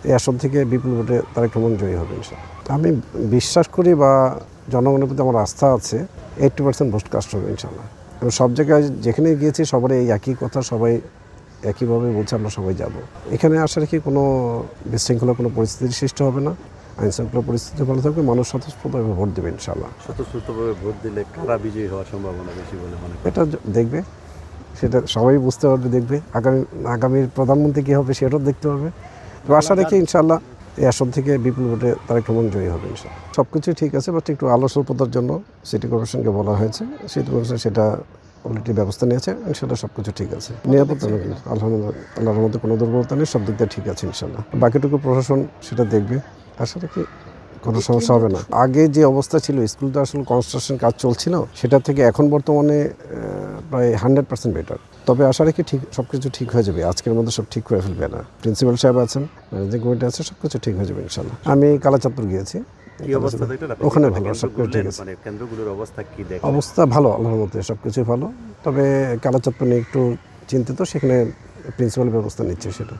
এই আসন থেকে বিপুল ভোটে তারেক রহমান জয়ী হবে ইনশাআল্লাহ। আমি বিশ্বাস করি বা জনগণের প্রতি আমার আস্থা আছে 80% ভোট কাস্ট হবে ইনশাআল্লাহ। এবং সব জায়গায় যেখানে গিয়েছি সবার এই একই কথা, সবাই একইভাবে বলছে আমরা সবাই যাব। এখানে আসার কি কোনো বিশৃঙ্খলা কোনো পরিস্থিতির সৃষ্টি হবে না, আইনশৃঙ্খলা পরিস্থিতি ভালো থাকবে, মানুষ স্বতঃস্ফূর্তভাবে ভোট দেবে ইনশাআল্লাহ। স্বতঃস্ফূর্তভাবে ভোট দিলে কারা বিজয়ী হওয়ার সম্ভাবনা বেশি বলে মনে করেন? এটা দেখবে, সেটা সবাই বুঝতে পারবে, দেখবে আগামীর প্রধানমন্ত্রী কী হবে সেটাও দেখতে পারবে। তো আশা রেখে ইনশাআল্লাহ এই আসন থেকে বিপুল ভোটে তারেক রহমান জয়ী হবে ইনশাআল্লাহ। সব কিছুই ঠিক আছে, বাট একটু আলো স্বল্পতার জন্য সিটি কর্পোরেশনকে বলা হয়েছে, সিটি কর্পোরেশন সেটা অলরেডি ব্যবস্থা নিয়েছে, ইনশাআল্লাহ সব কিছু ঠিক আছে। নিরাপত্তা নেই, আলহামদুলিল্লাহ আল্লাহর মধ্যে কোনো দুর্বলতা নেই, সব দিক দিয়ে ঠিক আছে ইনশাআল্লাহ। বাকিটুকু প্রশাসন সেটা দেখবে, আশা রাখি কোনো সমস্যা হবে না। আগে যে অবস্থা ছিল, স্কুলটা আসলে কনস্ট্রাকশন কাজ চলছিল, সেটা থেকে এখন বর্তমানে প্রায় 100% বেটার। তবে আশা রাখি ঠিক সব কিছু ঠিক হয়ে যাবে, আজকের মধ্যে সব ঠিক করে ফেলবে না। প্রিন্সিপাল সাহেব আছেন, ম্যানেজিং কমিটি আছে, সব কিছু ঠিক হয়ে যাবে ইনশাআল্লাহ। আমি কালাচাঁদপুর গিয়েছি, কি অবস্থা দেখলেন আপনি? ওখানে ভালো, সব কিছু ঠিক আছে। মানে কেন্দ্রগুলোর অবস্থা কি দেখলেন? অবস্থা ভালো, আল্লাহর মধ্যে সব কিছুই ভালো। তবে কালাচাঁদপুর নিয়ে একটু চিন্তিত, সেখানে প্রিন্সিপাল ব্যবস্থা নিচ্ছে সেটা।